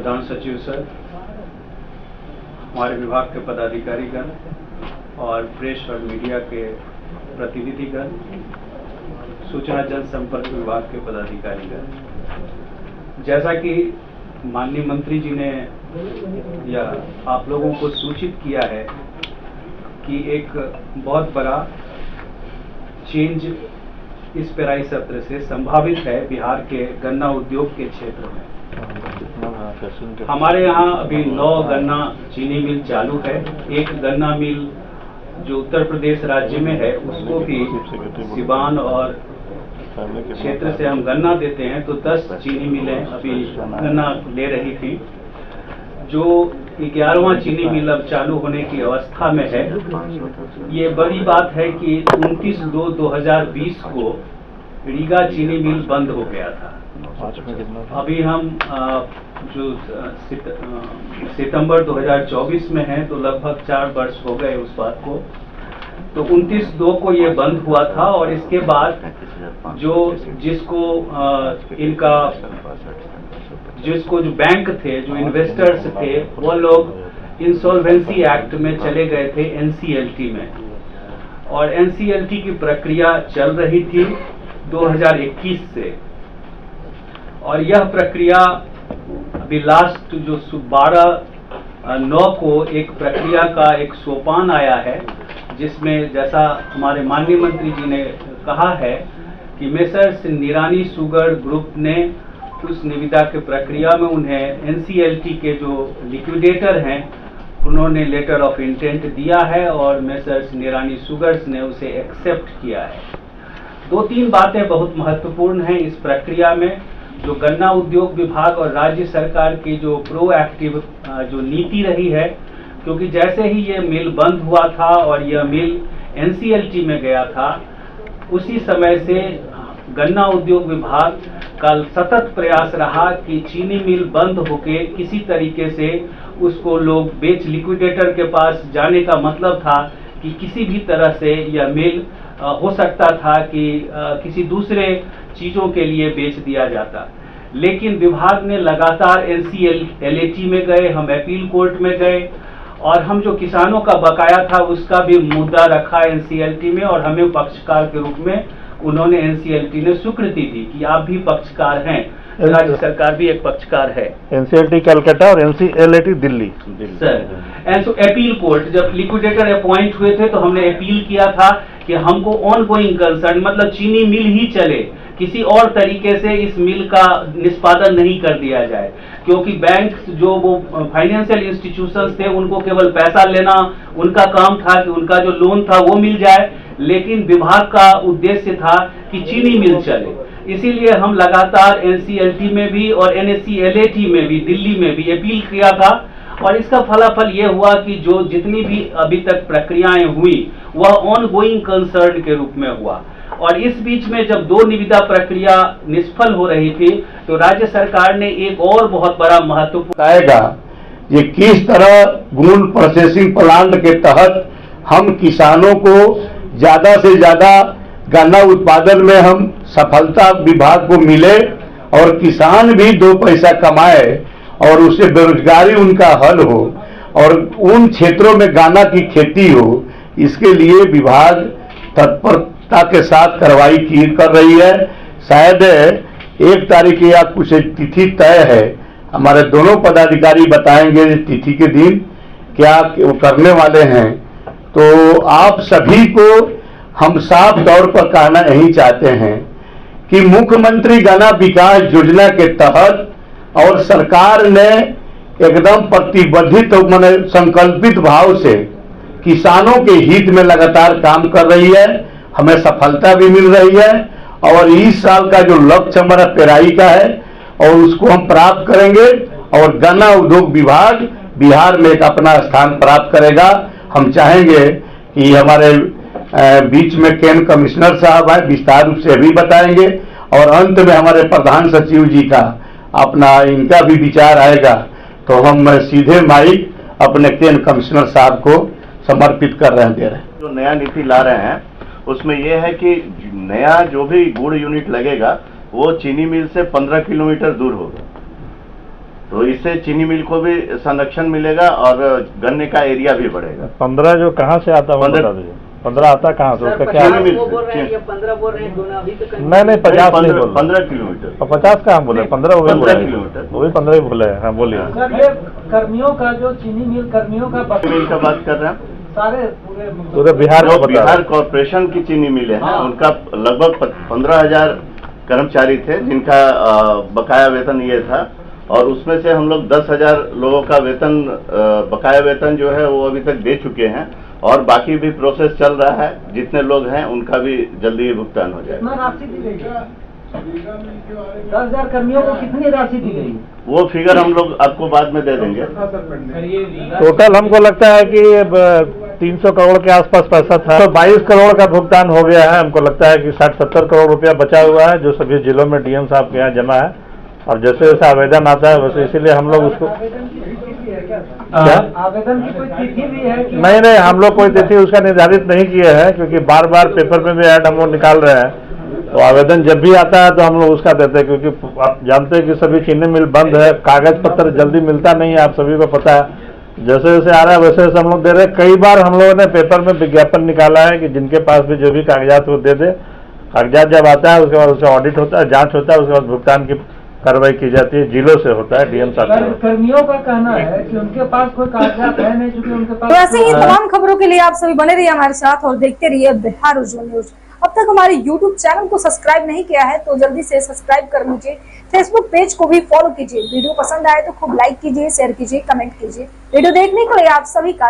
प्रधान सचिव सर, हमारे विभाग के पदाधिकारीगण और प्रेस और मीडिया के प्रतिनिधिगण, सूचना जनसंपर्क विभाग के पदाधिकारीगण, जैसा कि माननीय मंत्री जी ने या आप लोगों को सूचित किया है कि एक बहुत बड़ा चेंज इस पेराई सत्र से संभावित है बिहार के गन्ना उद्योग के क्षेत्र में। हमारे यहाँ अभी 9 गन्ना चीनी मिल चालू है। एक गन्ना मिल जो उत्तर प्रदेश राज्य में है उसको भी सिवान और क्षेत्र से हम गन्ना देते हैं, तो 10 चीनी मिलें अभी गन्ना ले रही थी। जो 11वां चीनी मिल अब चालू होने की अवस्था में है। ये बड़ी बात है कि 29/2/2020 को रीगा चीनी मिल बंद हो गया था। अभी हम जो सितंबर 2024 में हैं, तो लगभग 4 वर्ष हो गए उस बात को। तो 29/2 को ये बंद हुआ था और इसके बाद जिसको जो बैंक थे, जो इन्वेस्टर्स थे, वो लोग इंसॉल्वेंसी एक्ट में चले गए थे, NCLT में, और NCLT की प्रक्रिया चल रही थी 2021 से। और यह प्रक्रिया अभी लास्ट जो 12/9 को एक प्रक्रिया का एक सोपान आया है, जिसमें जैसा हमारे माननीय मंत्री जी ने कहा है कि मेसर्स निरानी शुगर ग्रुप ने उस निविदा के प्रक्रिया में उन्हें NCLT के जो लिक्विडेटर हैं उन्होंने लेटर ऑफ इंटेंट दिया है और मेसर्स निरानी शुगर्स ने उसे एक्सेप्ट किया है। 2-3 बातें बहुत महत्वपूर्ण हैं इस प्रक्रिया में। जो गन्ना उद्योग विभाग और राज्य सरकार की जो प्रोएक्टिव जो नीति रही है, क्योंकि जैसे ही ये मिल बंद हुआ था और यह मिल NCLT में गया था, उसी समय से गन्ना उद्योग विभाग का सतत प्रयास रहा कि चीनी मिल बंद होके किसी तरीके से उसको लोग लिक्विडेटर के पास जाने का मतलब था कि किसी भी तरह से यह मिल हो सकता था कि किसी दूसरे चीजों के लिए बेच दिया जाता। लेकिन विभाग ने लगातार NCLT में गए, हम अपील कोर्ट में गए और हम जो किसानों का बकाया था उसका भी मुद्दा रखा NCLT में, और हमें पक्षकार के रूप में उन्होंने NCLT ने स्वीकृति दी कि आप भी पक्षकार हैं, राज्य सरकार भी एक पक्षकार है। NCLT कलकत्ता और NCLT Delhi sir. And so appeal court जब लिक्विडेटर अपॉइंट हुए थे तो हमने अपील किया था कि हमको ऑन गोइंग कंसर्न, मतलब चीनी मिल ही चले, किसी और तरीके से इस मिल का निष्पादन नहीं कर दिया जाए, क्योंकि बैंक जो वो फाइनेंशियल इंस्टीट्यूशंस थे उनको केवल पैसा लेना उनका काम था कि उनका जो लोन था वो मिल जाए, लेकिन विभाग का उद्देश्य था कि चीनी मिल चले। इसीलिए हम लगातार NCLT में भी और NSCLAT में भी, दिल्ली में भी अपील किया था, और इसका फलाफल ये हुआ कि जो जितनी भी अभी तक प्रक्रियाएं हुई वह ऑन गोइंग कंसर्न के रूप में हुआ। और इस बीच में जब 2 निविदा प्रक्रिया निष्फल हो रही थी तो राज्य सरकार ने एक और बहुत बड़ा महत्वपूर्ण आएगा ये किस तरह गुड़ प्रोसेसिंग प्लांट के तहत हम किसानों को ज्यादा से ज्यादा गन्ना उत्पादन में हम सफलता विभाग को मिले और किसान भी 2 पैसा कमाए और उससे बेरोजगारी उनका हल हो और उन क्षेत्रों में गन्ना की खेती हो। इसके लिए विभाग तत्परता के साथ कार्रवाई कर रही है। शायद 1 तारीख या कुछ तिथि तय है, हमारे दोनों पदाधिकारी बताएंगे तिथि के दिन क्या वो करने वाले हैं। तो आप सभी को हम साफ तौर पर कहना यही चाहते हैं कि मुख्यमंत्री गन्ना विकास योजना के तहत और सरकार ने एकदम प्रतिबद्धित माने संकल्पित भाव से किसानों के हित में लगातार काम कर रही है। हमें सफलता भी मिल रही है और इस साल का जो लक्ष्य हमारा पेराई का है और उसको हम प्राप्त करेंगे और गन्ना उद्योग विभाग बिहार में एक अपना स्थान प्राप्त करेगा। हम चाहेंगे कि हमारे बीच में कैन कमिश्नर साहब हैं, विस्तार रूप से भी बताएंगे और अंत में हमारे प्रधान सचिव जी का अपना इनका भी विचार आएगा, तो हम सीधे माइक अपने कैन कमिश्नर साहब को समर्पित कर रहे हैं। जो नया नीति ला रहे हैं उसमें यह है कि नया जो भी गुड़ यूनिट लगेगा वो चीनी मिल से 15 किलोमीटर दूर होगा। तो इससे चीनी मिल को भी संरक्षण मिलेगा और गन्ने का एरिया भी बढ़ेगा। 15 जो कहाँ से आता है 15 आता कहाँ से, उसका क्या चीनी मिल से? बोल रहे हैं, ये 15 बोल रहे हैं, दोनों अभी तक नहीं 50 नहीं बोल 15 किलोमीटर। और 50 कहाँ बोले, 15 वो भी 15 बोले, किलोमीटर। वो भी 15 ही बोले। हाँ बोलिए। सर, ये कर्मियों का जो चीनी मिल कर्मियों का मिल का बात कर रहे हैं, सारे पूरे बिहार जो को बता बिहार कॉरपोरेशन की चीनी मिलें हैं, उनका लगभग 15,000 कर्मचारी थे जिनका बकाया वेतन ये था, और उसमें से हम लोग 10,000 लोगों का वेतन, बकाया वेतन जो है वो अभी तक दे चुके हैं, और बाकी भी प्रोसेस चल रहा है। जितने लोग हैं उनका भी जल्दी ही भुगतान हो जाएगा। राशि दी गई 10,000 कर्मियों को कितनी राशि दी गई? वो फिगर हम लोग आपको बाद में दे देंगे। टोटल हमको लगता है कि 300 करोड़ के आसपास पैसा था, तो 22 करोड़ का भुगतान हो गया है। हमको लगता है कि 60-70 करोड़ रुपया बचा हुआ है जो सभी जिलों में डीएम साहब के यहाँ जमा है, और जैसे जैसे आवेदन आता है वैसे इसीलिए हम लोग उसको क्या आवेदन की कोई तिथि भी है कि नहीं हम लोग कोई तिथि उसका निर्धारित नहीं किए हैं, क्योंकि बार बार पेपर में भी ऐड हम लोग निकाल रहे हैं। तो आवेदन जब भी आता है तो हम लोग उसका देते हैं, क्योंकि आप जानते हैं कि सभी चीनी मिल बंद है, कागज पत्र जल्दी मिलता नहीं है, आप सभी को पता है। जैसे जैसे आ रहा है वैसे वैसे हम लोग दे रहे हैं। कई बार हम लोगों ने पेपर में विज्ञापन निकाला है कि जिनके पास भी जो भी कागजात वो दे दे। कागजात जब आता है उसके बाद उसका ऑडिट होता है, जांच होता है, उसके बाद भुगतान की कार्रवाई की जाती है, जिलों से होता है, डीएम साहब। कर्मियों का कहना है कि उनके पास कोई कागजात है नहीं, क्योंकि उनके पास। तो ऐसे ही तमाम खबरों के लिए आप सभी बने रहिए हमारे साथ और देखते रहिए बिहार उज्जवल न्यूज। अब तक हमारे YouTube चैनल को सब्सक्राइब नहीं किया है तो जल्दी से सब्सक्राइब कर लीजिए। फेसबुक पेज को भी फॉलो कीजिए। वीडियो पसंद आए तो खूब लाइक कीजिए, शेयर कीजिए, कमेंट कीजिए। वीडियो देखने के लिए आप सभी का